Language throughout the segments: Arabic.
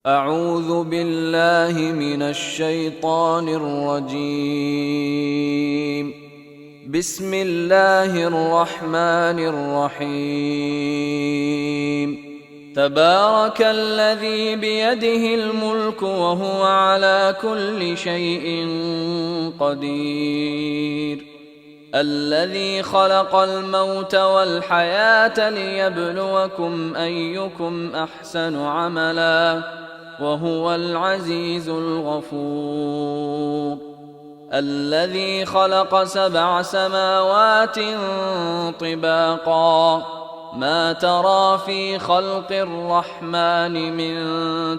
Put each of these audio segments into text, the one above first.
أعوذ بالله من الشيطان الرجيم. بسم الله الرحمن الرحيم. تبارك الذي بيده الملك وهو على كل شيء قدير. الذي خلق الموت والحياة ليبلوكم أيكم أحسن عملا وهو العزيز الغفور. الذي خلق 7 سماوات طباقا ما ترى في خلق الرحمن من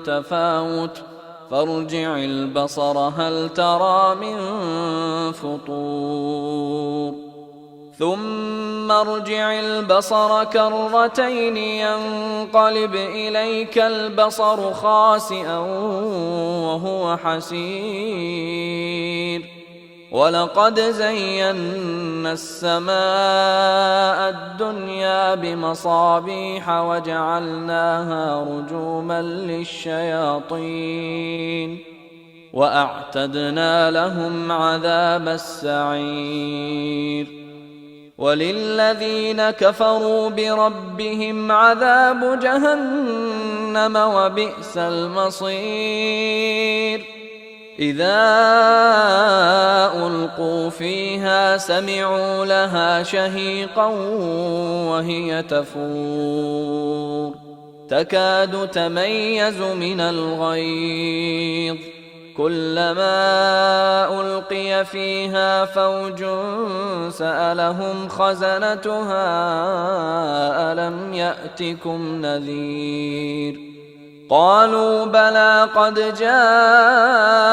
تفاوت فارجع البصر هل ترى من فطور ثم ارجع البصر كرتين ينقلب إليك البصر خاسئا وهو حسير. ولقد زينا السماء الدنيا بمصابيح وجعلناها رجوما للشياطين وأعتدنا لهم عذاب السعير. وللذين كفروا بربهم عذاب جهنم وبئس المصير. إذا ألقوا فيها سمعوا لها شهيقا وهي تفور تكاد تميز من الغيظ كلما ألقي فيها فوج سألهم خزنتها ألم يأتكم نذير قالوا بلى قد جاءنا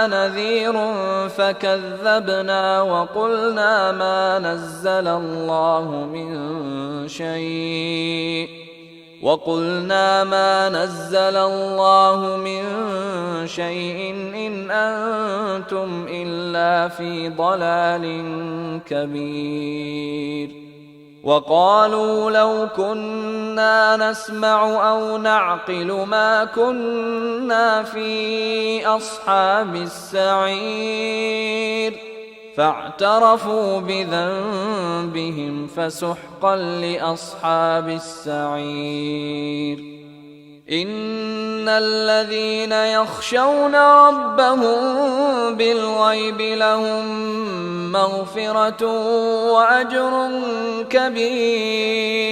نذير فكذبنا وقلنا ما نزل الله من شيء إن أنتم إلا في ضلال كبير. وقالوا لو كنا نسمع أو نعقل ما كنا في أصحاب السعير فاعترفوا بذنبهم فسحقا لأصحاب السعير. إن الذين يخشون ربهم بالغيب لهم مغفرة وأجر كبير.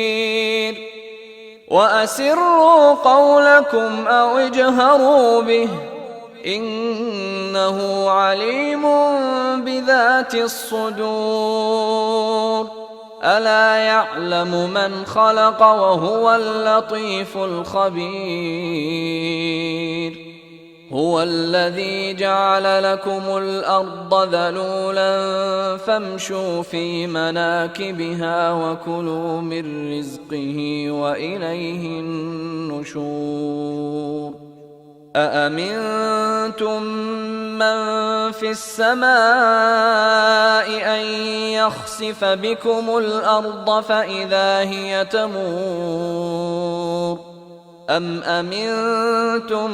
وأسروا قولكم أو اجهروا به إنه عليم بذات الصدور. ألا يعلم من خلق وهو اللطيف الخبير. هو الذي جعل لكم الأرض ذلولا فامشوا في مناكبها وكلوا من رزقه وإليه النشور. أأمنتم من في السماء أن يخسف بكم الأرض فإذا هي تمور أم أمنتم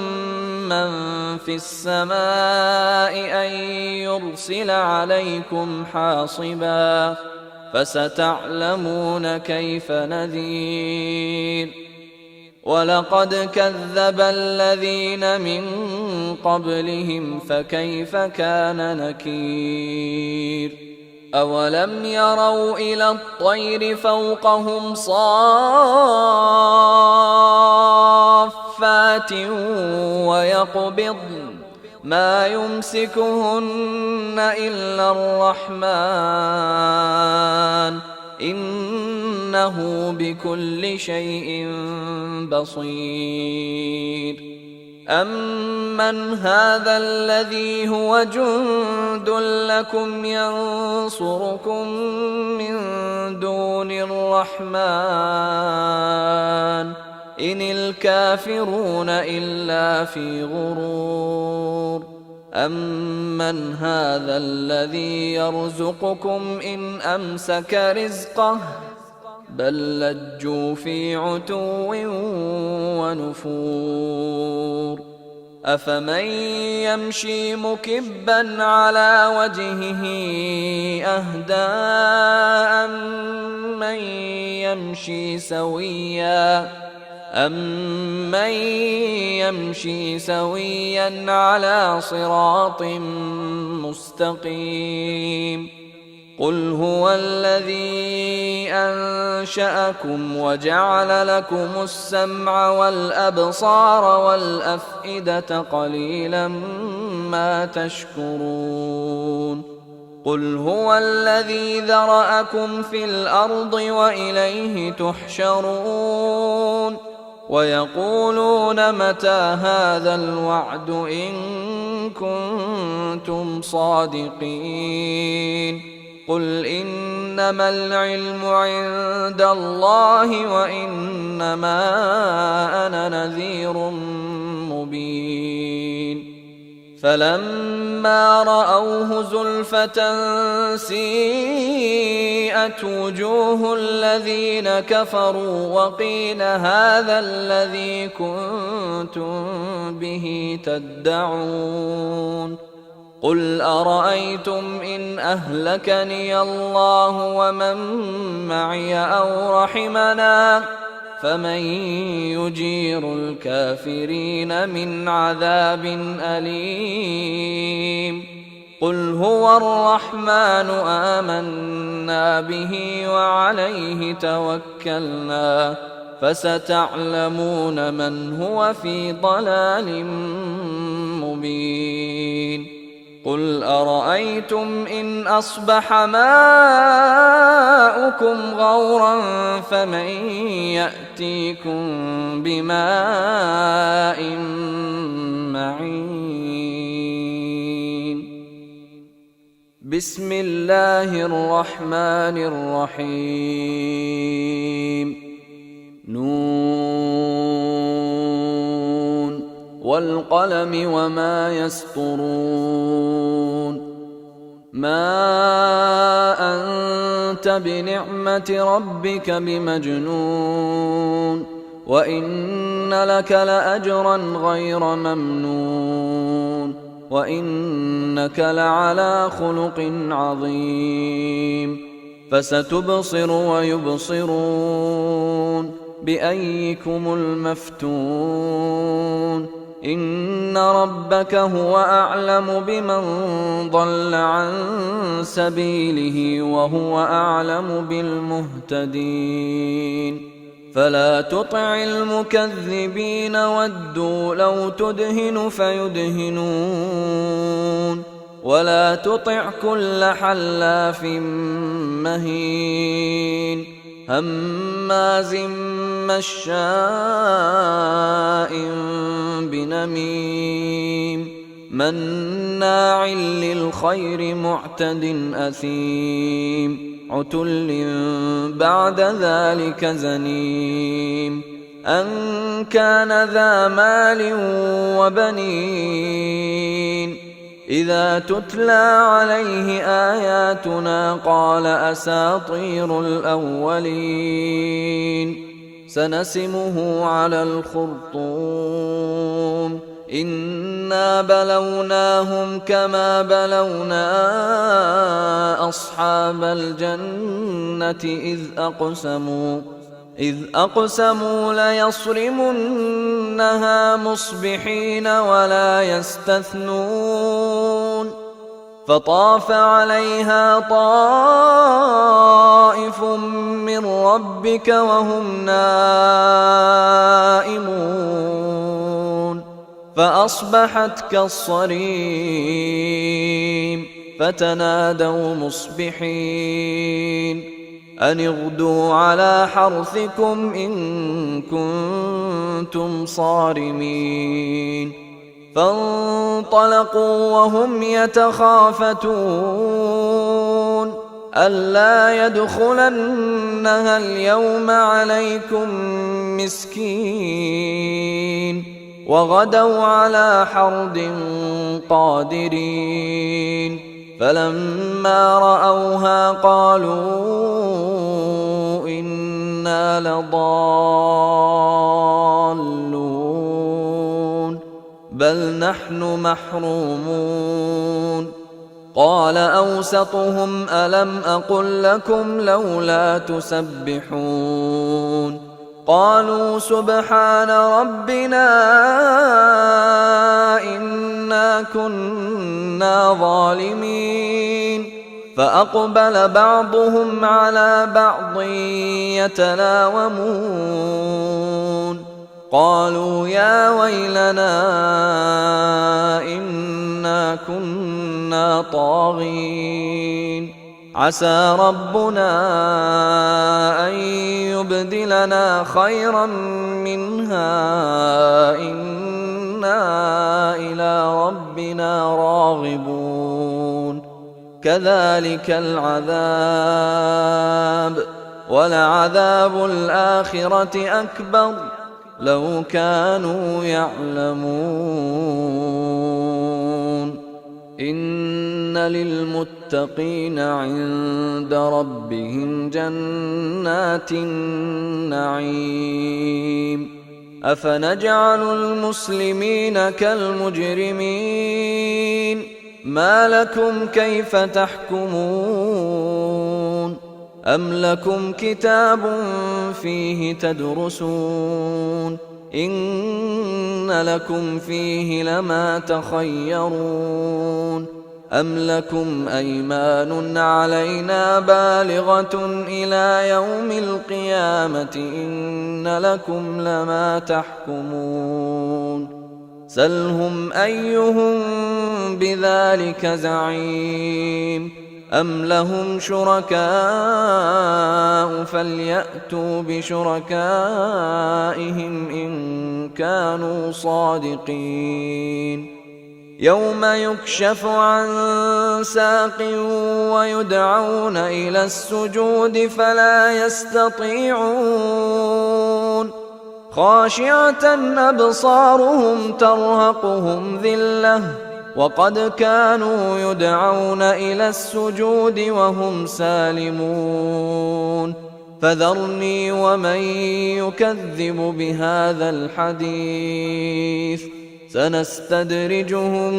من في السماء أن يرسل عليكم حاصبا فستعلمون كيف نذير. ولقد كذب الذين من قبلهم فكيف كان نكير. أولم يروا إلى الطير فوقهم صافات ويقبضن ما يمسكهن إلا الرحمن إنه بكل شيء بصير. أمن هذا الذي هو جند لكم ينصركم من دون الرحمن إن الكافرون إلا في غرور. أمن هذا الذي يرزقكم إن أمسك رزقه بل لجوا في عتو ونفور أفمن يمشي مكبا على وجهه أهدى أمن يمشي سويا على صراط مستقيم قل هو الذي أنشأكم وجعل لكم السمع والأبصار والأفئدة قليلا ما تشكرون قل هو الذي ذرأكم في الأرض وإليه تحشرون ويقولون متى هذا الوعد إن كنتم صادقين قل إنما العلم عند الله وإنما أنا نذير مبين فلما رأوه زلفة سيئت وجوه الذين كفروا وقيل هذا الذي كنتم به تدعون قل أرأيتم إن أهلكني الله ومن معي أو رحمنا فمن يجير الكافرين من عذاب أليم قل هو الرحمن آمنا به وعليه توكلنا فستعلمون من هو في ضلال مبين قل أرأيتم إن أصبح ماؤكم غورا فمن يأتيكم بماء معين بسم الله الرحمن الرحيم نون والقلم وما يسطرون ما أنت بنعمة ربك بمجنون وإن لك لأجرا غير ممنون وإنك لعلى خلق عظيم فستبصر ويبصرون بأيكم المفتون إن ربك هو أعلم بمن ضل عن سبيله وهو أعلم بالمهتدين فلا تطع المكذبين ودوا لو تدهن فيدهنون ولا تطع كل حلاف مهين هماز مشاء بنميم مناع للخير معتد أثيم عتل بعد ذلك زنيم أن كان ذا مال وبنين إذا تتلى عليه آياتنا قال أساطير الأولين سنسمه على الخرطوم إنا بلوناهم كما بلونا أصحاب الجنة إذ أقسموا ليصرمنها مصبحين ولا يستثنون فطاف عليها طائف من ربك وهم نائمون فأصبحت كالصريم فتنادوا مصبحين أن اغدوا على حرثكم إن كنتم صارمين فانطلقوا وهم يتخافتون ألا يدخلنها اليوم عليكم مسكين وغدوا على حرد قادرين فلما رأوها قالوا إنا لضالون بل نحن محرومون. قال أوسطهم ألم أقل لكم لولا تسبحون؟ قالوا سبحان ربنا إنا كنا ظالمين. فأقبل بعضهم على بعض يتلاومون قالوا يا ويلنا إنا كنا طاغين عسى ربنا أن يبدلنا خيرا منها إنا إلى ربنا راغبون. كذلك العذاب ولعذاب الآخرة أكبر لو كانوا يعلمون. إن للمتقين عند ربهم جنات النعيم. أفنجعل المسلمين كالمجرمين؟ ما لكم كيف تحكمون؟ أم لكم كتاب فيه تدرسون؟ إن لكم فيه لما تخيرون. أم لكم أيمان علينا بالغة إلى يوم القيامة إن لكم لما تحكمون. سلهم أيهم بذلك زعيم. أم لهم شركاء فليأتوا بشركائهم إن كانوا صادقين. يوم يكشف عن ساق ويدعون إلى السجود فلا يستطيعون. خاشعة أبصارهم ترهقهم ذلة وقد كانوا يدعون إلى السجود وهم سالمون. فذرني ومن يكذب بهذا الحديث سنستدرجهم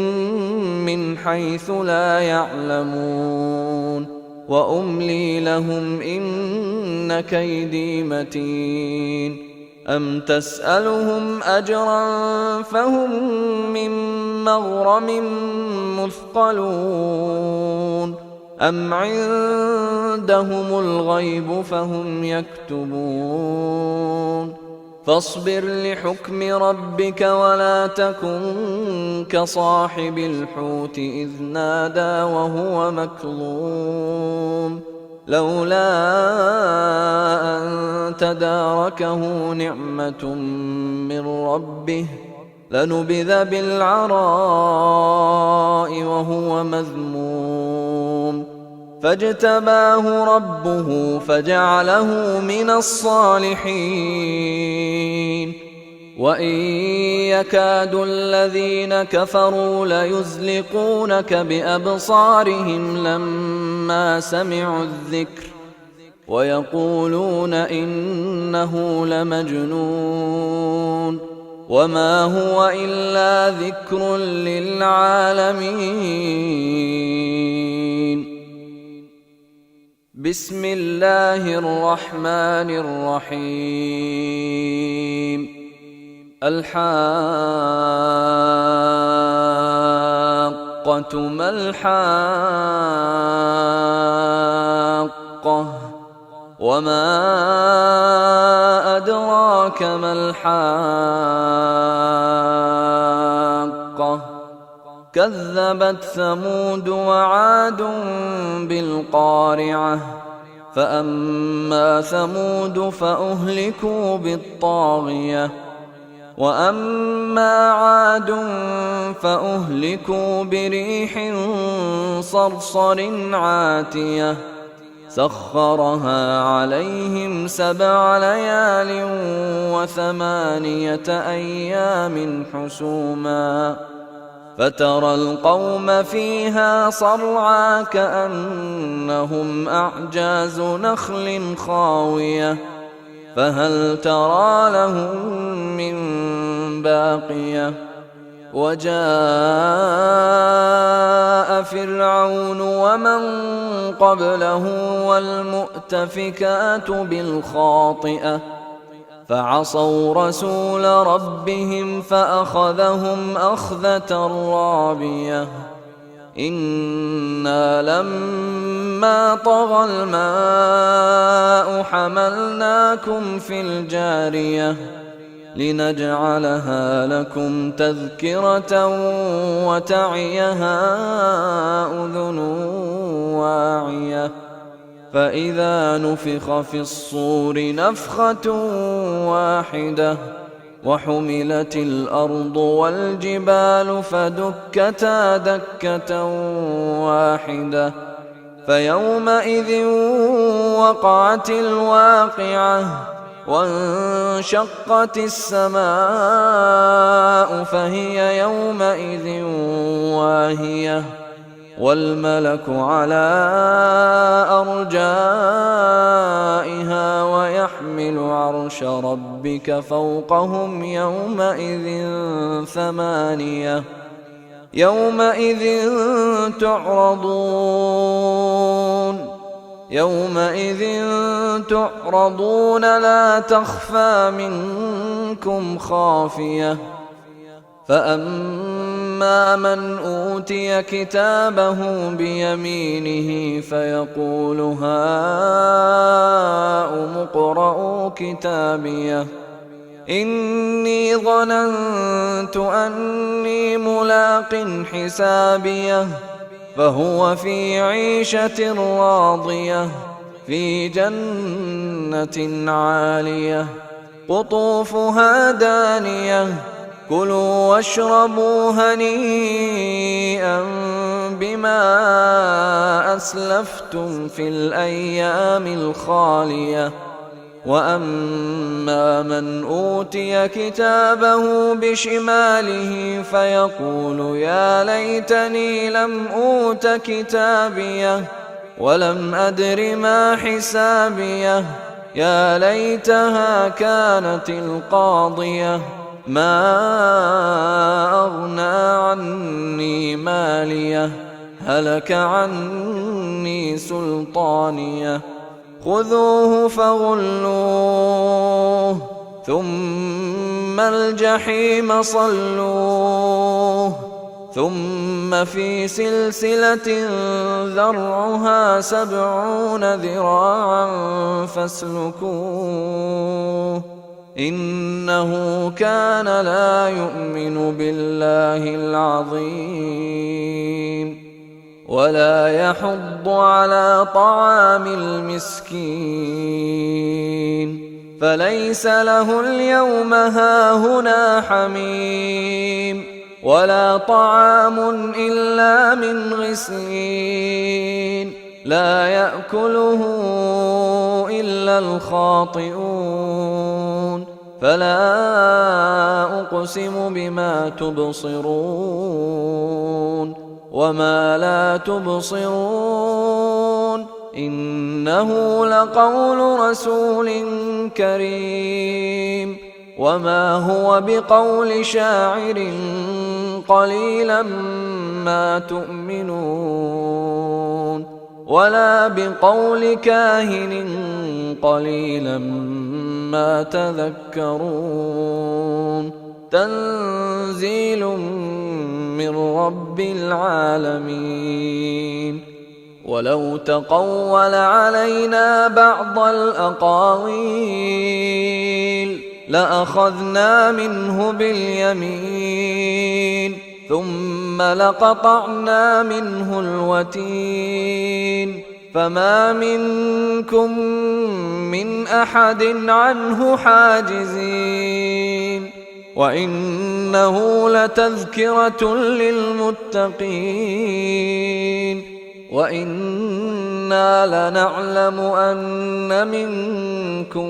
من حيث لا يعلمون وأملي لهم إن كيدي متين. أم تسألهم أجرا فهم من مغرم مثقلون أم عندهم الغيب فهم يكتبون. فاصبر لحكم ربك ولا تكن كصاحب الحوت إذ نادى وهو مكظوم لولا أن تداركه نعمة من ربه لنبذ بالعراء وهو مذموم. فاجتباه ربه فجعله من الصالحين. وإن يكاد الذين كفروا ليزلقونك بأبصارهم لما سمعوا الذكر ويقولون إنه لمجنون وما هو إلا ذكر للعالمين. بسم الله الرحمن الرحيم. الحاقة ما الحاقة وما أدراك ما الحاقة كذبت ثمود وعاد بالقارعة فأما ثمود فأهلكوا بالطاغية وأما عاد فأهلكوا بريح صرصر عاتية سخرها عليهم 7 ليال و8 أيام حسوما فترى القوم فيها صرعى كأنهم أعجاز نخل خاوية فهل ترى لهم من باقية وجاء فرعون ومن قبله والمؤتفكات بالخاطئة فعصوا رسول ربهم فأخذهم أخذة رابية إنا لما طغى الماء حملناكم في الجارية لنجعلها لكم تذكرة وتعيها أذن واعية فإذا نفخ في الصور نفخة واحدة وحملت الأرض والجبال فدكتا دكة واحدة فيومئذ وقعت الواقعة وانشقت السماء فهي يومئذ واهية والملك على أرجائها ويحمل عرش ربك فوقهم يومئذ تعرضون لا تخفى منكم خافية فأما من أوتي كتابه بيمينه فيقول هاؤم اقرءوا كتابيه إني ظننت أني ملاق حسابيه فهو في عيشة راضية في جنة عالية قطوفها دانية كلوا واشربوا هنيئا بما أسلفتم في الأيام الخالية وأما من أوتي كتابه بشماله فيقول يا ليتني لم أوت كتابيه ولم أدر ما حسابيه يا ليتها كانت القاضية ما أغنى عني ماليه هلك عني سلطانيه خذوه فغلوه ثم الجحيم صلوه ثم في سلسلة ذرعها 70 ذراعا فاسلكوه إنه كان لا يؤمن بالله العظيم ولا يحض على طعام المسكين فليس له اليوم هاهنا حميم ولا طعام إلا من غسلين لا يأكله إلا الخاطئون فلا أقسم بما تبصرون وما لا تبصرون إنه لقول رسول كريم وما هو بقول شاعر قليلا ما تؤمنون ولا بقول كاهن قليلا ما تذكرون تنزيل من رب العالمين ولو تقول علينا بعض الأقاويل لأخذنا منه باليمين ثم لقطعنا منه الوتين فما منكم من أحد عنه حاجزين وإنه لتذكرة للمتقين وإنا لنعلم أن منكم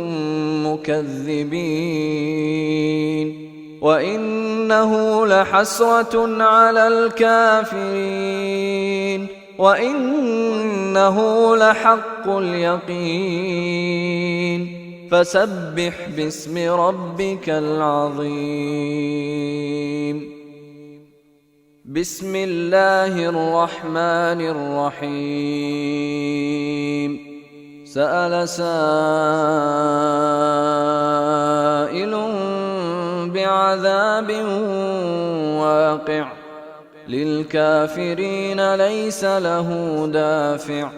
مكذبين وإنه لحسرة على الكافرين وإنه لحق اليقين فسبح باسم ربك العظيم بسم الله الرحمن الرحيم سأل سائل بعذاب واقع للكافرين ليس له دافع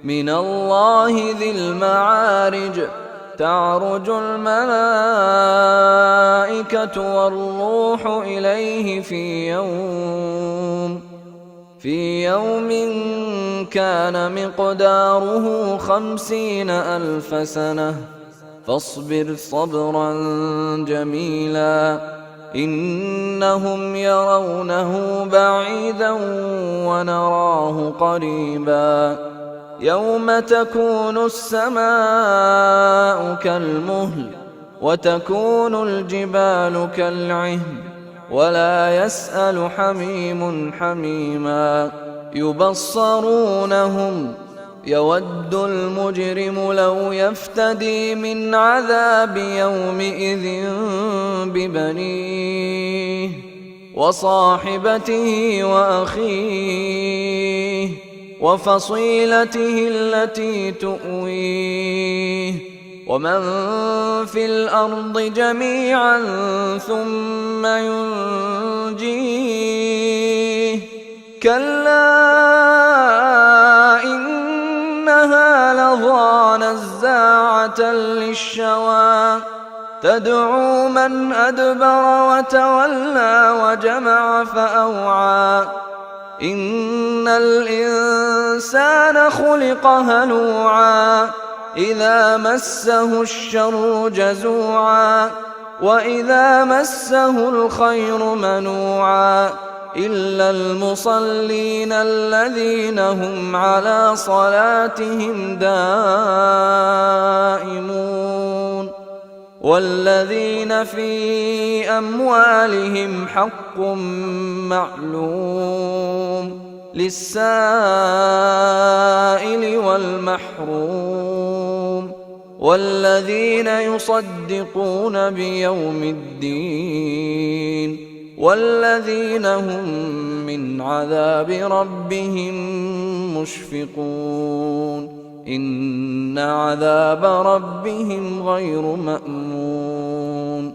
من الله ذي المعارج تعرج الملائكة والروح إليه في يوم كان مقداره 50,000 سنة فاصبر صبرا جميلا إنهم يرونه بعيدا ونراه قريبا يوم تكون السماء كالمهل وتكون الجبال كالعهن ولا يسأل حميم حميما يبصرونهم يود المجرم لو يفتدي من عذاب يومئذ ببنيه وصاحبته وأخيه وفصيلته التي تؤويه ومن في الأرض جميعا ثم ينجيه كلا إنها لظى نزاعة للشوى تدعو من أدبر وتولى وجمع فأوعى إن الإنسان خلق هلوعا إذا مسه الشر جزوعا وإذا مسه الخير منوعا إلا المصلين الذين هم على صلاتهم دائمون والذين في أموالهم حق معلوم للسائل والمحروم والذين يصدقون بيوم الدين والذين هم من عذاب ربهم مشفقون إن عذاب ربهم غير مأمون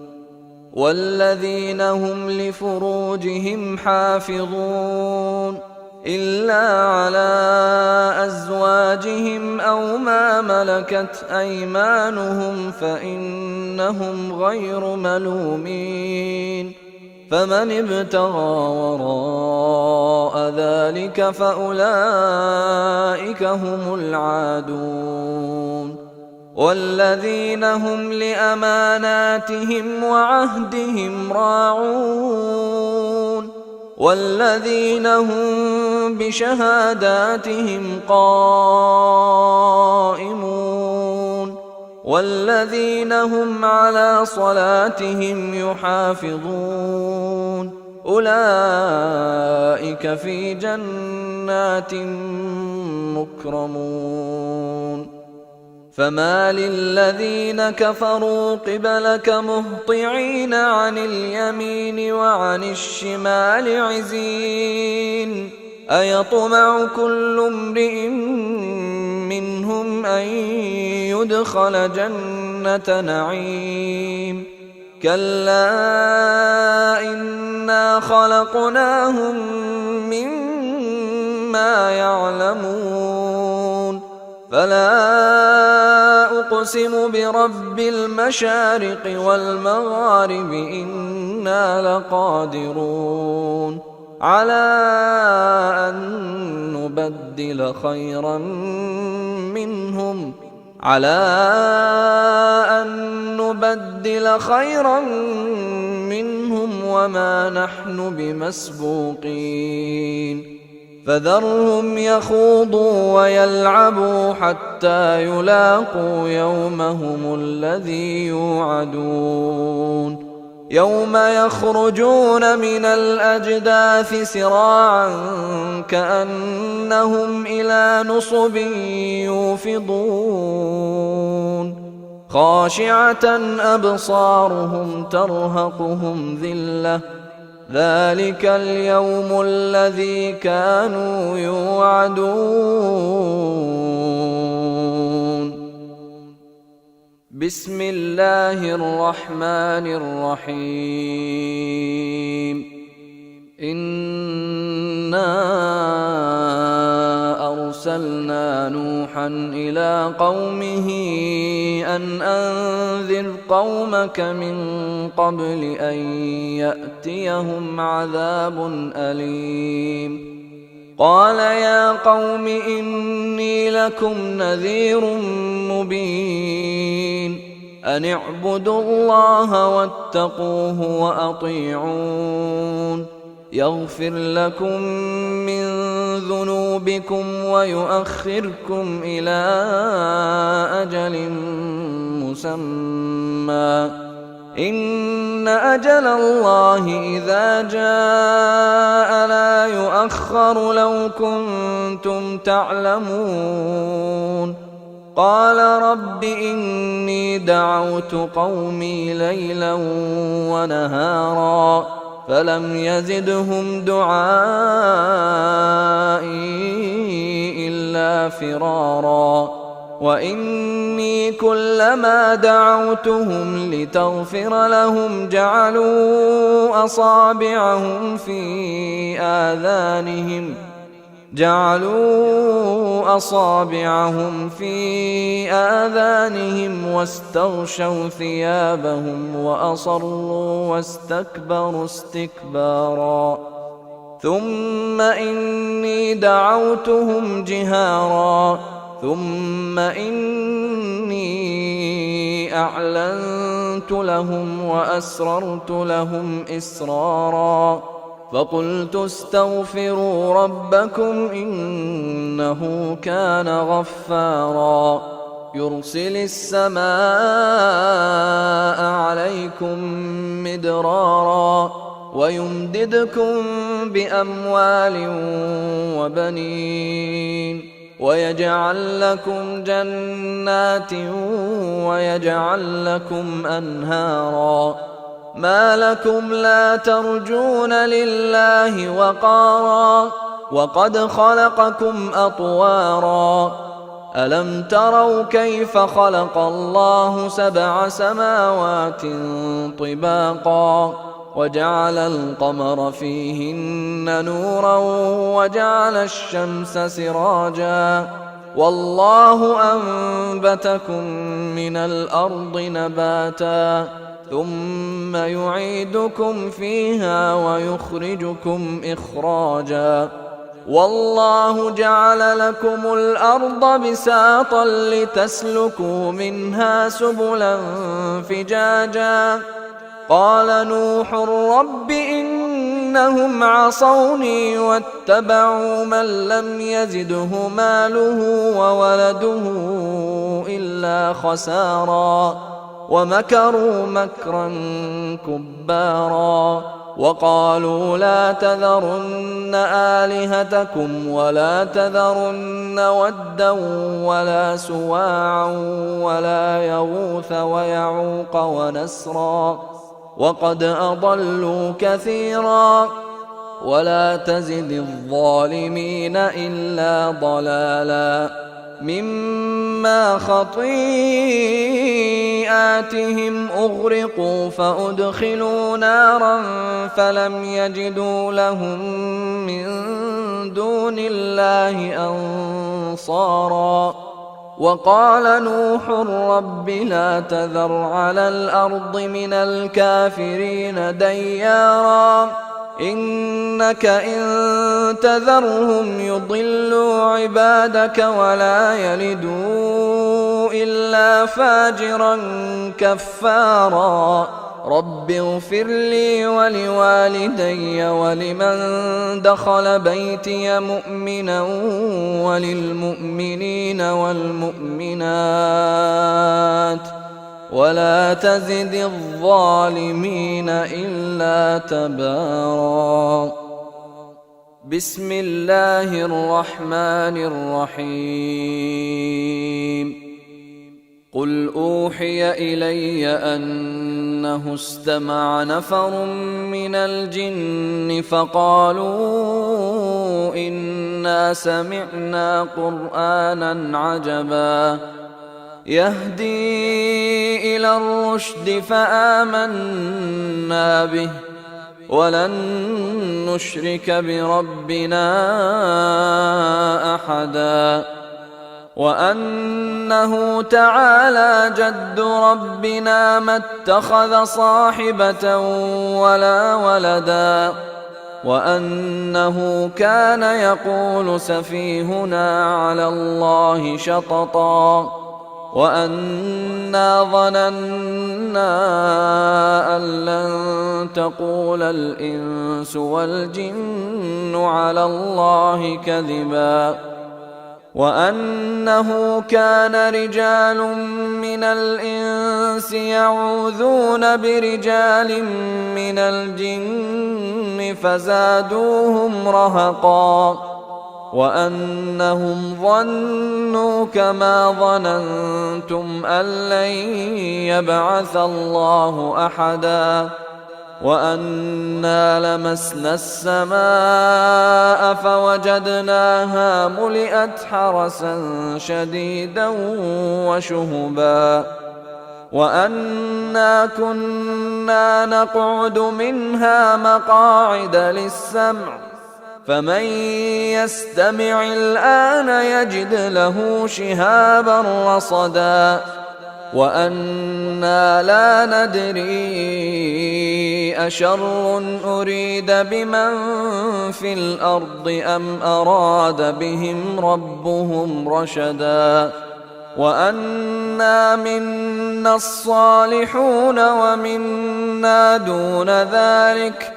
والذين هم لفروجهم حافظون إلا على أزواجهم أو ما ملكت أيمانهم فإنهم غير ملومين فمن ابتغى وراء ذلك فأولئك هم العادون والذين هم لأماناتهم وعهدهم راعون والذين هم بشهاداتهم قائمون والذين هم على صلاتهم يحافظون أولئك في جنات مكرمون فما للذين كفروا قبلك مهطعين عن اليمين وعن الشمال عزين أيطمع كل امرئ منهم أن يدخل جنة نعيم كلا إنا خلقناهم مما يعلمون فلا أقسم برب المشارق والمغارب إنا لقادرون على أن نبدل خيرا منهم وما نحن بمسبوقين فذرهم يخوضوا ويلعبوا حتى يلاقوا يومهم الذي يوعدون يوم يخرجون من الأجداث سراعا كأنهم إلى نصب يوفضون خاشعة أبصارهم ترهقهم ذلة ذلك اليوم الذي كانوا يوعدون. بسم الله الرحمن الرحيم. إنا أرسلنا نوحا إلى قومه أن أنذر قومك من قبل أن يأتيهم عذاب أليم. قال يا قوم إني لكم نذير مبين. أن اعبدوا الله واتقوه وأطيعون. يغفر لكم من ذنوبكم ويؤخركم إلى أجل مسمى. إن أجل الله إذا جاء لا يؤخر لو كنتم تعلمون. قال رب إني دعوت قومي ليلا ونهارا فلم يزدهم دعائي إلا فرارا. وإني كلما دعوتهم لتغفر لهم جعلوا أصابعهم في آذانهم واستغشوا ثيابهم وأصروا واستكبروا استكبارا. ثم إني دعوتهم جهارا ثم إني أعلنت لهم وأسررت لهم إسرارا. فقلت استغفروا ربكم إنه كان غفارا. يرسل السماء عليكم مدرارا ويمددكم بأموال وبنين ويجعل لكم جنات ويجعل لكم أنهارا. ما لكم لا ترجون لله وقارا وقد خلقكم أطوارا. ألم تروا كيف خلق الله 7 سماوات طباقا وجعل القمر فيهن نورا وجعل الشمس سراجا. والله أنبتكم من الأرض نباتا ثم يعيدكم فيها ويخرجكم إخراجا. والله جعل لكم الأرض بساطا لتسلكوا منها سبلا فجاجا. قال نوح رب إنهم عصوني واتبعوا من لم يزده ماله وولده إلا خسارا. ومكروا مكرا كبارا وقالوا لا تذرن آلهتكم ولا تذرن ودا ولا سواعا ولا يغوث ويعوق ونسرا وقد أضلوا كثيرا. ولا تزد الظالمين إلا ضلالا. مما خطيئاتهم أغرقوا فأدخلوا نارا فلم يجدوا لهم من دون الله أنصارا. وقال نوح رب لا تذر على الأرض من الكافرين ديارا إنك إن تذرهم يضلوا عبادك ولا يلدوا إلا فاجرا كفارا. رب اغفر لي ولوالدي ولمن دخل بيتي مؤمنا وللمؤمنين والمؤمنات ولا تزد الظالمين إلا تبارا. بسم الله الرحمن الرحيم. قل أوحي إلي أنه استمع نفر من الجن فقالوا إنا سمعنا قرآنا عجبا يهدي إلى الرشد فآمنا به ولن نشرك بربنا أحدا وأنه تعالى جد ربنا ما اتخذ صاحبة ولا ولدا وأنه كان يقول سفيهنا على الله شططا وأنا ظننا أن لن تقول الإنس والجن على الله كذبا وأنه كان رجال من الإنس يعوذون برجال من الجن فزادوهم رهقا وأنهم ظنوا كما ظننتم أن لن يبعث الله أحدا وأنا لمسنا السماء فوجدناها ملئت حرسا شديدا وشهبا وأنا كنا نقعد منها مقاعد للسمع فمن يستمع الآن يجد له شهابا رصدا وأنا لا ندري أشر أريد بمن في الأرض أم أراد بهم ربهم رشدا وأنا منا الصالحون ومنا دون ذلك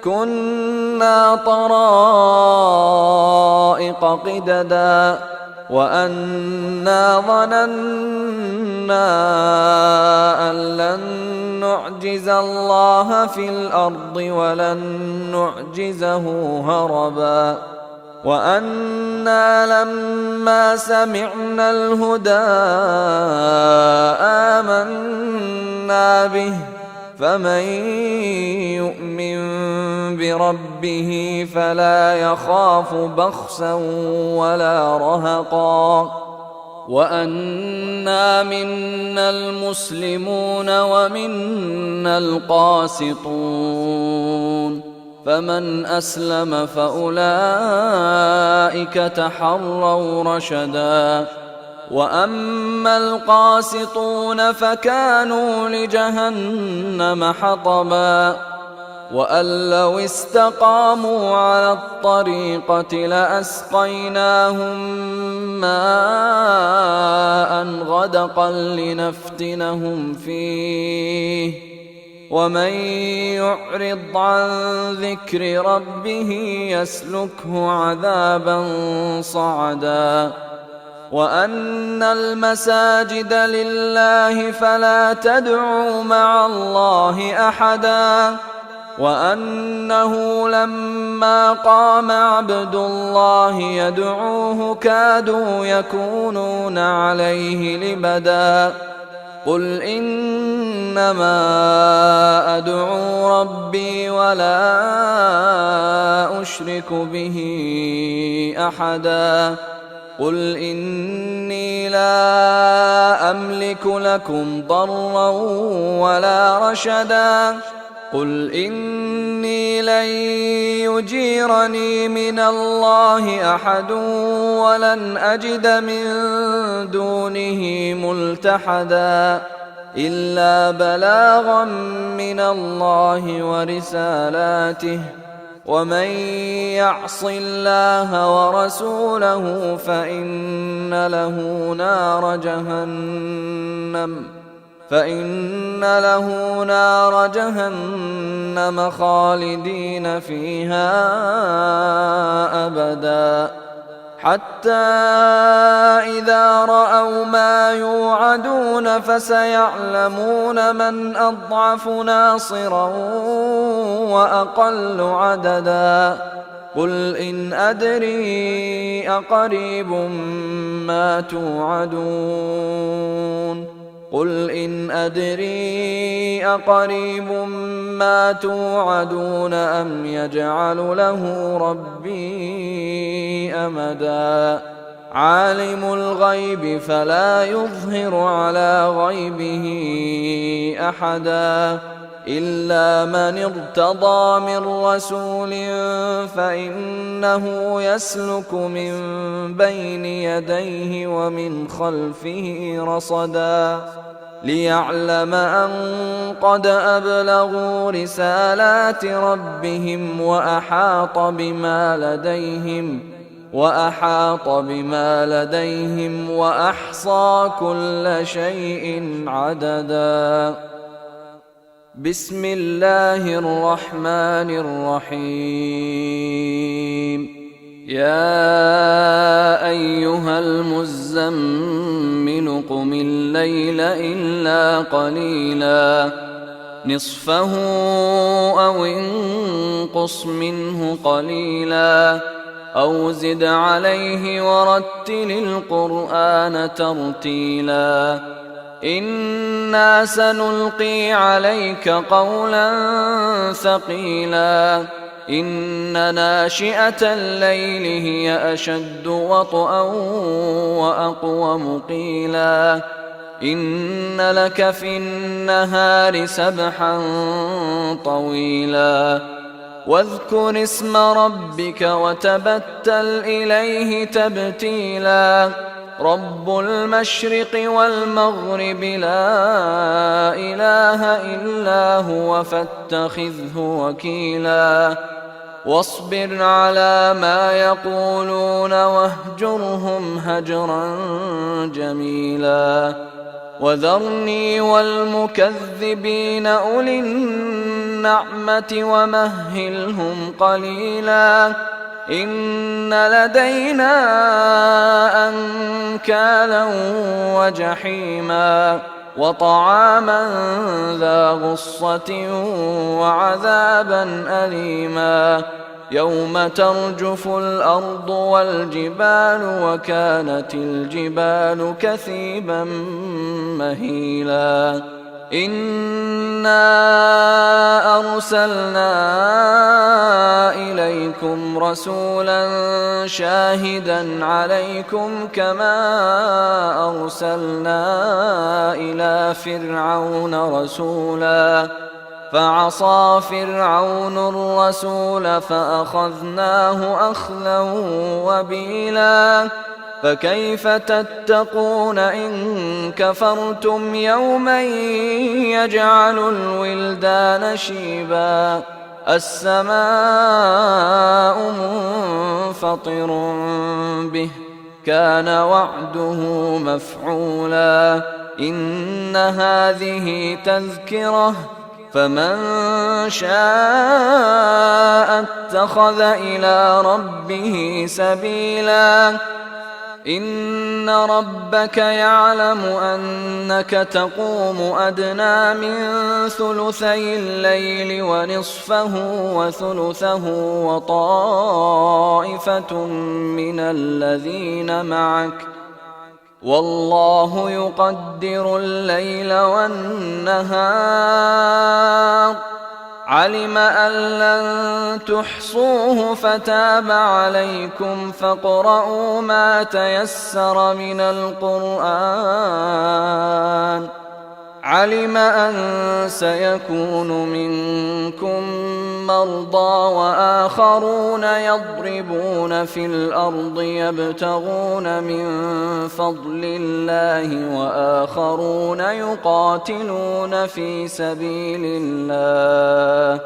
كنا طرائق قددا وأنا ظننا أن لن نعجز الله في الأرض ولن نعجزه هربا وأنا لما سمعنا الهدى آمنا به فمن يؤمن بربه فلا يخاف بخسا ولا رهقا وأنا منا المسلمون ومنا القاسطون فمن أسلم فأولئك تحروا رشدا وأما القاسطون فكانوا لجهنم حطبا وأن لو استقاموا على الطريقة لأسقيناهم ماء غدقا لنفتنهم فيه ومن يعرض عن ذكر ربه يسلكه عذابا صعدا وأن المساجد لله فلا تدعوا مع الله أحدا وأنه لما قام عبد الله يدعوه كادوا يكونون عليه لبدا قل إنما أدعو ربي ولا أشرك به أحدا قل إني لا أملك لكم ضرا ولا رشدا قل إني لن يجيرني من الله أحد ولن أجد من دونه ملتحدا إلا بلاغا من الله ورسالاته ومن يعص الله ورسوله فإن له نار جهنم خالدين فيها أبدا حتى إذا رأوا ما يوعدون فسيعلمون من أضعف ناصرا وأقل عددا قل إن أدري أقريب ما توعدون قل إن أدري أقريب ما توعدون أم يجعل له ربي أمدا عالم الغيب فلا يظهر على غيبه أحدا إلا من ارتضى من رسول فإنه يسلك من بين يديه ومن خلفه رصدا ليعلم أن قد أبلغوا رسالات ربهم وأحاط بما لديهم وأحصى كل شيء عددا. بسم الله الرحمن الرحيم. يا أيها المزمل قم الليل إلا قليلا نصفه أو انقص منه قليلا أو زد عليه ورتل القرآن ترتيلا إنا سنلقي عليك قولا ثقيلا إن ناشئة الليل هي أشد وطئا وأقوم قيلا إن لك في النهار سبحا طويلا واذكر اسم ربك وتبتل إليه تبتيلا رب المشرق والمغرب لا إله إلا هو فاتخذه وكيلا واصبر على ما يقولون واهجرهم هجرا جميلا وذرني والمكذبين أولي النعمة ومهلهم قليلا إن لدينا أنكالا وجحيما وطعاما ذا غصة وعذابا أليما يوم ترجف الأرض والجبال وكانت الجبال كثيبا مهيلا إنا أرسلنا إليكم رسولا شاهدا عليكم كما أرسلنا إلى فرعون رسولا فعصى فرعون الرسول فأخذناه أخذا وبيلا فكيف تتقون إن كفرتم يوما يجعل الولدان شيبا السماء منفطر به كان وعده مفعولا إن هذه تذكرة فمن شاء اتخذ إلى ربه سبيلا إن ربك يعلم أنك تقوم أدنى من ثلثي الليل ونصفه وثلثه وطائفة من الذين معك والله يقدر الليل والنهار علم أن لن تحصوه فتاب عليكم فاقرؤوا ما تيسر من القرآن علم أن سيكون منكم مرضى وآخرون يضربون في الأرض يبتغون من فضل الله وآخرون يقاتلون في سبيل الله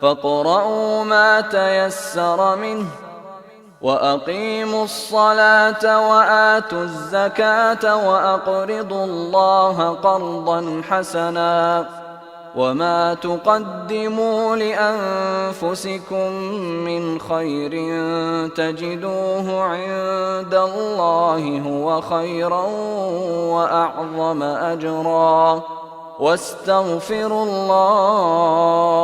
فاقرؤوا ما تيسر منه وأقيموا الصلاة وآتوا الزكاة وأقرضوا الله قرضا حسنا وما تقدموا لأنفسكم من خير تجدوه عند الله هو خيرا وأعظم أجرا واستغفروا الله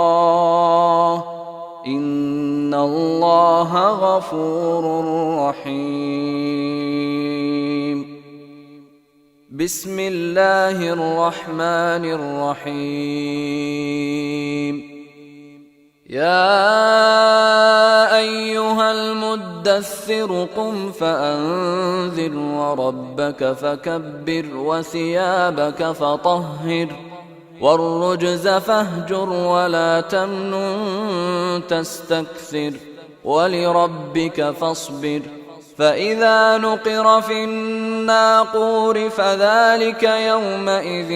إن الله غفور رحيم بسم الله الرحمن الرحيم يا أيها المدثر قم فأنذر وربك فكبر وثيابك فطهر والرجز فاهجر ولا تمنن تستكثر ولربك فاصبر فإذا نقر في الناقور فذلك يومئذ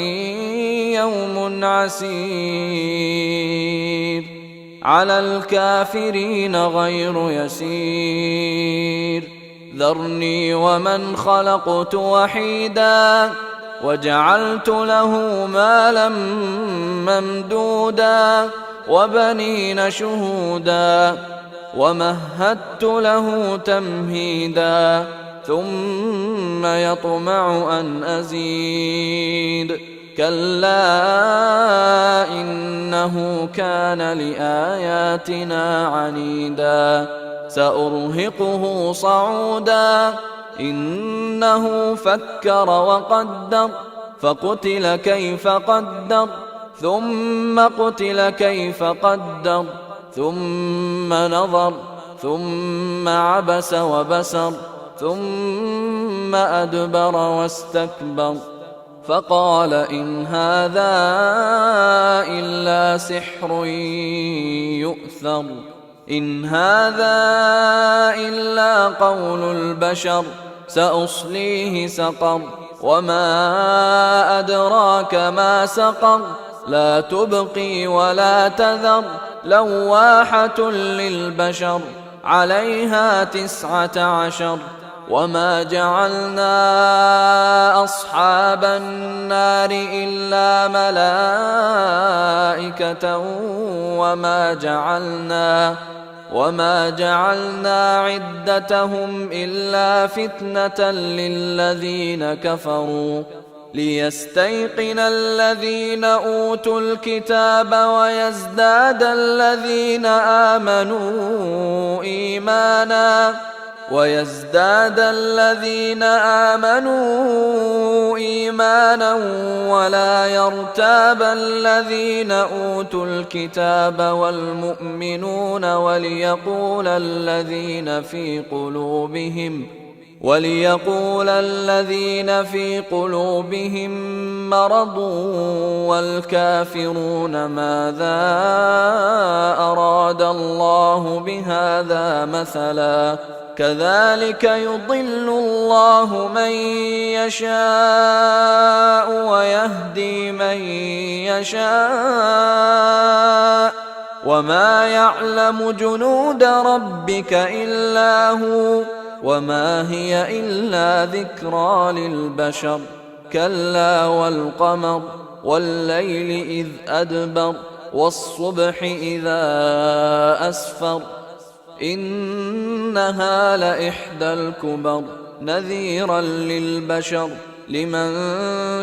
يوم عسير على الكافرين غير يسير ذرني ومن خلقت وحيدا وجعلت له مالا ممدودا وبنين شهودا ومهدت له تمهيدا ثم يطمع أن أزيد كلا إنه كان لآياتنا عنيدا سأرهقه صعودا إنه فكر وقدر فقتل كيف قدر ثم قتل كيف قدر ثم نظر ثم عبس وبسر ثم أدبر واستكبر فقال إن هذا إلا سحر يؤثر إن هذا إلا قول البشر سأصليه سقر وما أدراك ما سقر لا تبقي ولا تذر لواحة للبشر عليها 19 وما جعلنا أصحاب النار إلا ملائكة وما جعلنا عدتهم إلا فتنة للذين كفروا ليستيقن الذين أوتوا الكتاب ويزداد الذين آمنوا إيمانا ولا يرتاب الذين أوتوا الكتاب والمؤمنون وليقول الذين في قلوبهم مرض والكافرون ماذا أراد الله بهذا مثلا كذلك يضل الله من يشاء ويهدي من يشاء وما يعلم جنود ربك إلا هو وما هي إلا ذكرى للبشر كلا والقمر والليل إذ أدبر والصبح إذا أسفر إنها لإحدى الكبر نذيرا للبشر لمن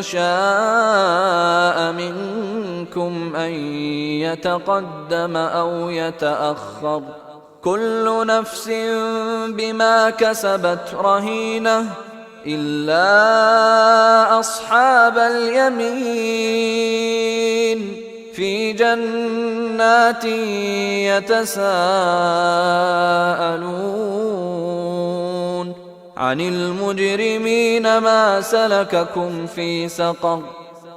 شاء منكم أن يتقدم أو يتأخر كل نفس بما كسبت رهينة إلا أصحاب اليمين في جنات يتساءلون عن المجرمين ما سلككم في سقر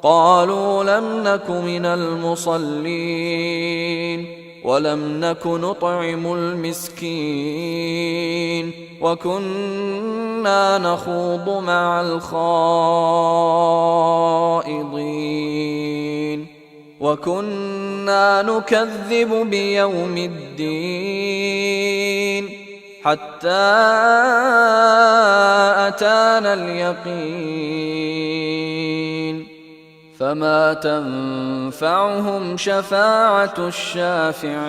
قالوا لم نك من المصلين ولم نك نطعم المسكين وكنا نخوض مع الخائضين وكنا نكذب بيوم الدين حتى أتانا اليقين فما تنفعهم شفاعة الشافعين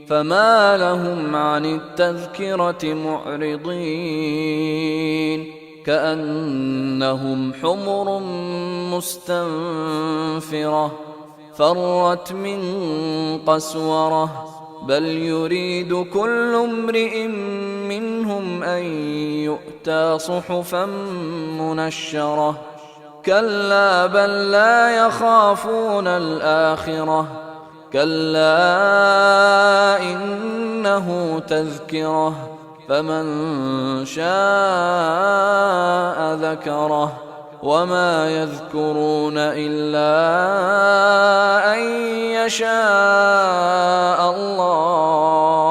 فما لهم عن التذكرة معرضين كأنهم حمر مستنفرة فرت من قسورة بل يريد كل امرئ منهم أن يؤتى صحفا منشرة كلا بل لا يخافون الآخرة كلا إنه تذكرة فمن شاء ذكره وما يذكرون إلا أن يشاء الله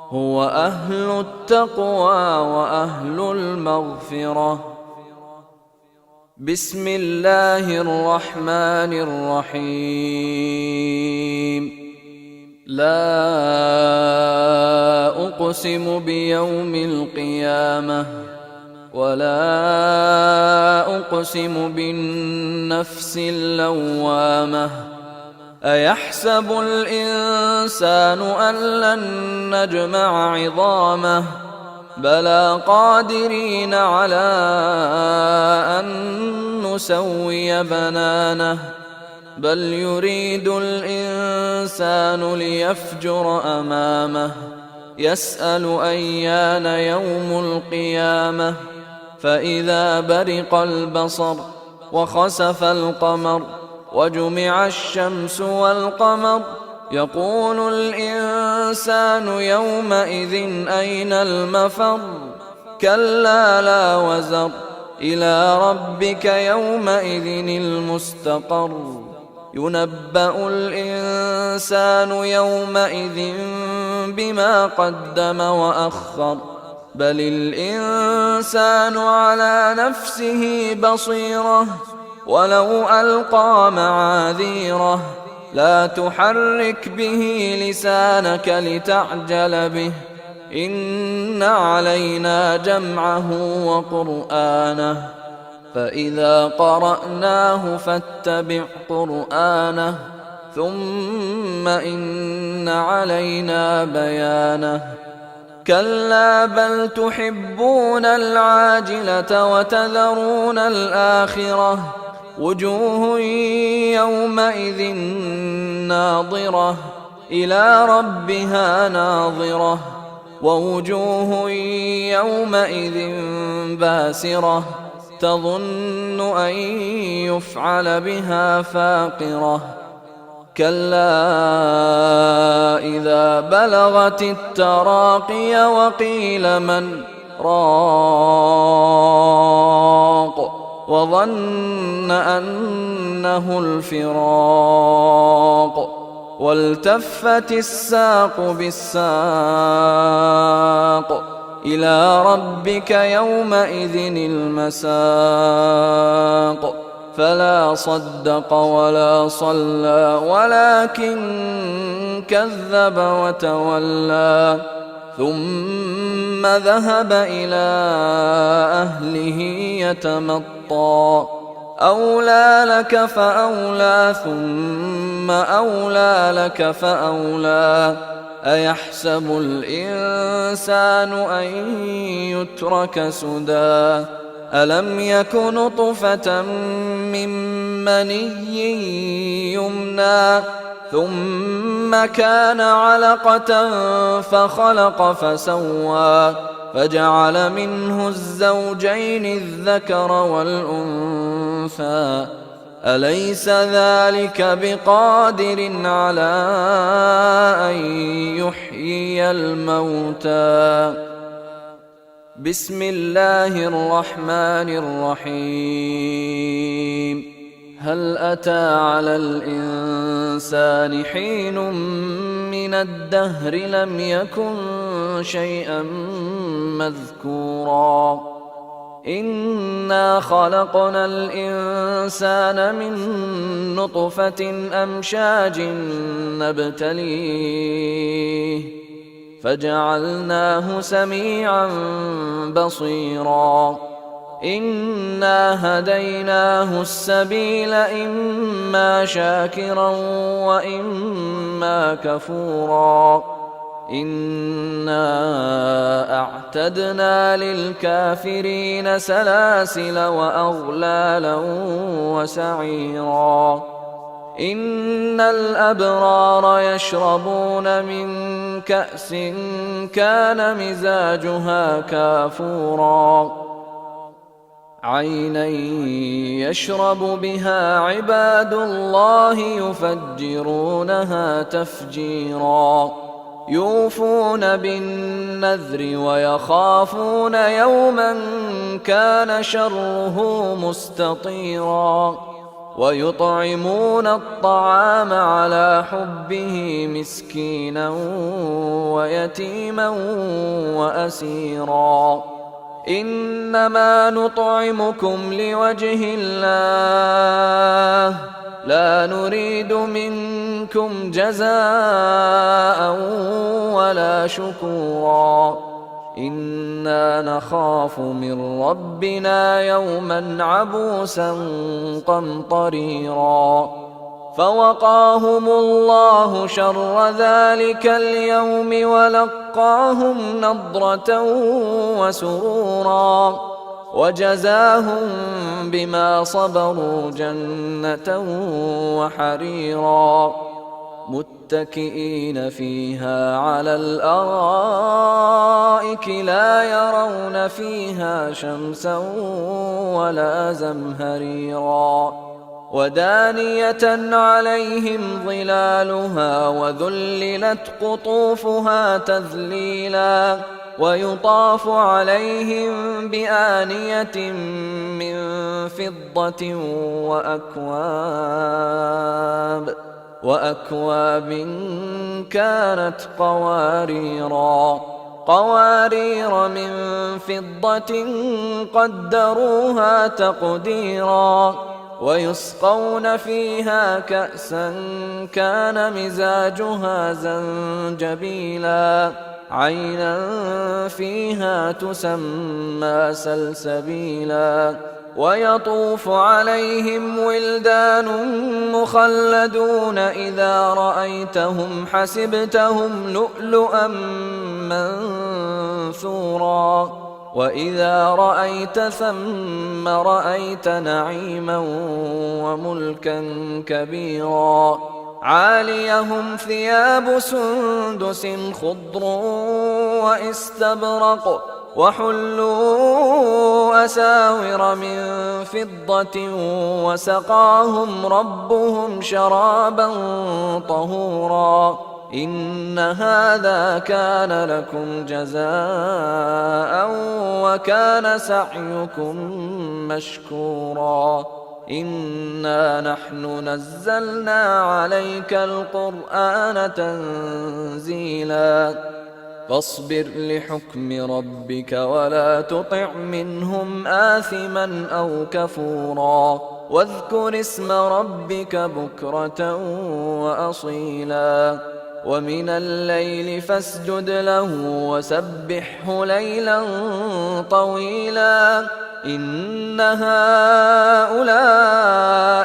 هو أهل التقوى وأهل المغفرة. بسم الله الرحمن الرحيم. لا أقسم بيوم القيامة ولا أقسم بالنفس اللوامة أيحسب الإنسان أن لن نجمع عظامه بلى قادرين على أن نسوي بنانه بل يريد الإنسان ليفجر أمامه يسأل أيان يوم القيامة فإذا برق البصر وخسف القمر وجمع الشمس والقمر يقول الإنسان يومئذ أين المفر كلا لا وزر إلى ربك يومئذ المستقر ينبأ الإنسان يومئذ بما قدم وأخر بل الإنسان على نفسه بصيرة ولو ألقى معاذيره لا تحرك به لسانك لتعجل به إن علينا جمعه وقرآنه فإذا قرأناه فاتبع قرآنه ثم إن علينا بيانه كلا بل تحبون العاجلة وتذرون الآخرة وجوه يومئذ ناظرة إلى ربها ناظرة ووجوه يومئذ باسرة تظن أن يفعل بها فاقرة كلا إذا بلغت التراقي وقيل من راق وظن أنه الفراق والتفت الساق بالساق إلى ربك يومئذ المساق فلا صدق ولا صلى ولكن كذب وتولى ثم ذهب إلى أهله يتمطى أولى لك فأولى ثم أولى لك فأولى أيحسب الإنسان أن يترك سدى ألم يك نطفة من مني يمنى ثم كان علقة فخلق فسوى فجعل منه الزوجين الذكر والأنثى أليس ذلك بقادر على أن يحيي الموتى. بسم الله الرحمن الرحيم. هل أتى على الإنسان حين من الدهر لم يكن شيئا مذكورا إنا خلقنا الإنسان من نطفة أمشاج نبتليه فجعلناه سميعا بصيرا إنا هديناه السبيل إما شاكرا وإما كفورا إنا أعتدنا للكافرين سلاسل وأغلالا وسعيرا إن الأبرار يشربون من كأس كان مزاجها كافورا عينا يشرب بها عباد الله يفجرونها تفجيرا يوفون بالنذر ويخافون يوما كان شره مستطيرا ويطعمون الطعام على حبه مسكينا ويتيما وأسيرا إنما نطعمكم لوجه الله لا نريد منكم جزاء ولا شكورا إنا نخاف من ربنا يوما عبوسا قمطريرا فوقاهم الله شر ذلك اليوم ولقاهم نضرة وسرورا وجزاهم بما صبروا جنة وحريرا متكئين فيها على الأرائك لا يرون فيها شمسا ولا زمهريرا ودانية عليهم ظلالها وذللت قطوفها تذليلا ويطاف عليهم بآنية من فضة وأكواب كانت قوارير من فضة قدروها تقديرا ويسقون فيها كأسا كان مزاجها زنجبيلا عينا فيها تسمى سلسبيلا ويطوف عليهم ولدان مخلدون إذا رأيتهم حسبتهم لؤلؤا منثورا وإذا رأيت ثم رأيت نعيما وملكا كبيرا عاليهم ثياب سندس خضر واستبرق وحلوا أساور من فضة وسقاهم ربهم شرابا طهورا إن هذا كان لكم جزاء وكان سعيكم مشكورا إنا نحن نزلنا عليك القرآن تنزيلا فاصبر لحكم ربك ولا تطع منهم آثما أو كفورا واذكر اسم ربك بكرة وأصيلا ومن الليل فاسجد له وسبحه ليلا طويلا إن هؤلاء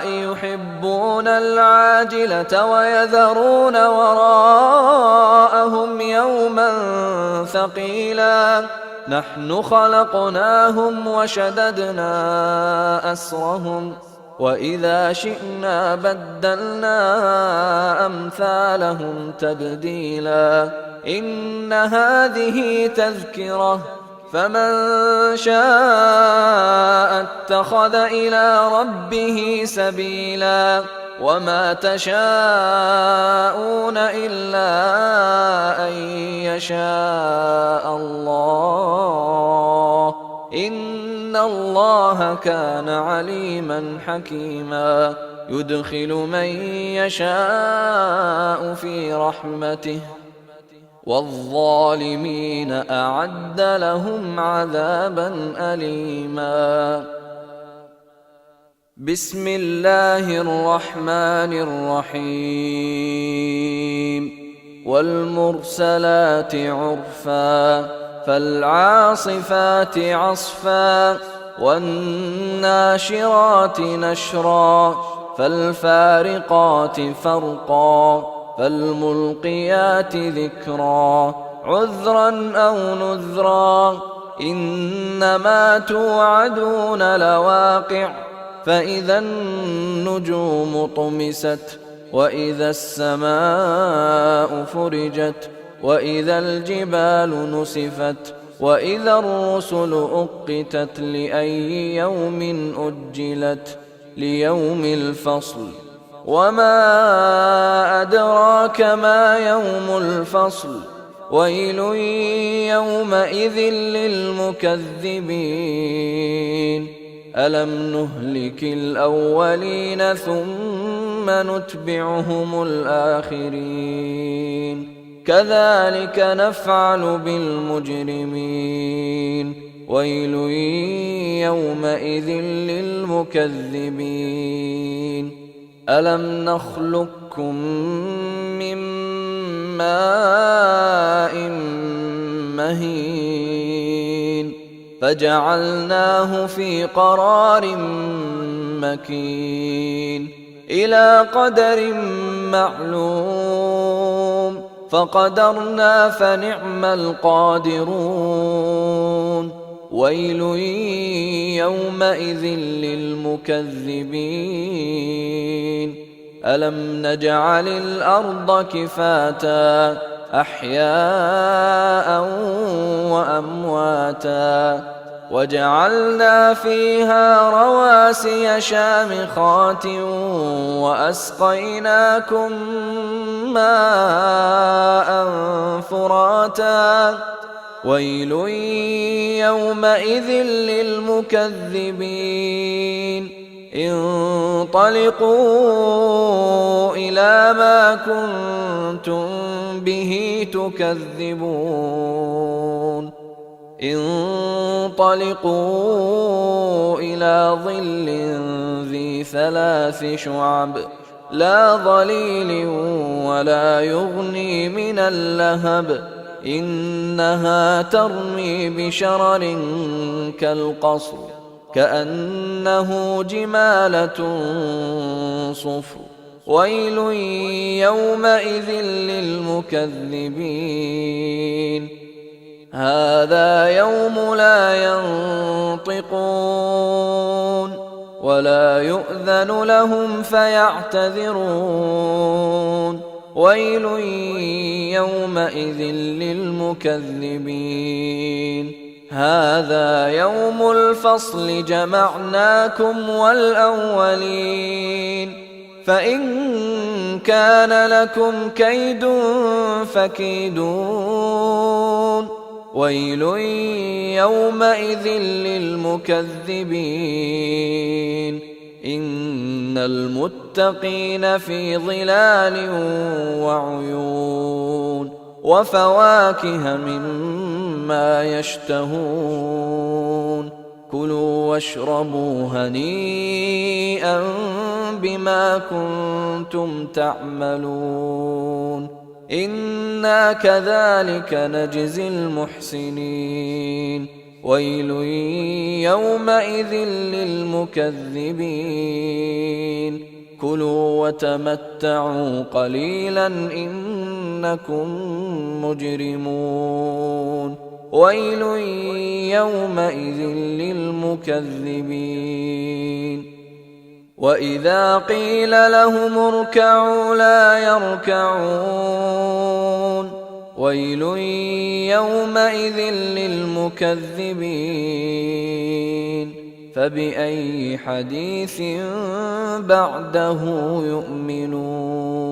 يحبون العاجلة ويذرون وراءهم يوما ثقيلا نحن خلقناهم وشددنا أسرهم وإذا شئنا بدلنا أمثالهم تبديلا إن هذه تذكرة فمن شاء اتخذ إلى ربه سبيلا وما تشاءون إلا أن يشاء الله إن الله كان عليما حكيما يدخل من يشاء في رحمته والظالمين أعد لهم عذابا أليما بسم الله الرحمن الرحيم والمرسلات عرفا فالعاصفات عصفا والناشرات نشرا فالفارقات فرقا فالملقيات ذكرا عذرا أو نذرا إنما توعدون لواقع فإذا النجوم طمست وإذا السماء فرجت وإذا الجبال نسفت وإذا الرسل أقتت لأي يوم أجلت ليوم الفصل وما أدراك ما يوم الفصل ويل يومئذ للمكذبين ألم نهلك الأولين ثم نتبعهم الآخرين كذلك نفعل بالمجرمين ويل يومئذ للمكذبين ألم نخلقكم من ماء مهين فجعلناه في قرار مكين إلى قدر معلوم فقدرنا فنعم القادرون ويل يومئذ للمكذبين ألم نجعل الأرض كفاتا أحياء وأمواتا وجعلنا فيها رواسي شامخات وأسقيناكم ماء فراتا ويل يومئذ للمكذبين انطلقوا إلى ما كنتم به تكذبون انطلقوا إلى ظل ذي 3 شعب لا ظليل ولا يغني من اللهب إنها ترمي بشرر كالقصر كأنه جمالة صفر ويل يومئذ للمكذبين هذا يوم لا ينطقون ولا يؤذن لهم فيعتذرون ويل يومئذ للمكذبين هذا يوم الفصل جمعناكم والأولين فإن كان لكم كيد فكيدون ويل يومئذ للمكذبين إن المتقين في ظلال وعيون وفواكه مما يشتهون كلوا واشربوا هنيئا بما كنتم تعملون إنا كذلك نجزي المحسنين ويل يومئذ للمكذبين كلوا وتمتعوا قليلا إنكم مجرمون ويل يومئذ للمكذبين وإذا قيل لهم اركعوا لا يركعون ويل يومئذ للمكذبين فبأي حديث بعده يؤمنون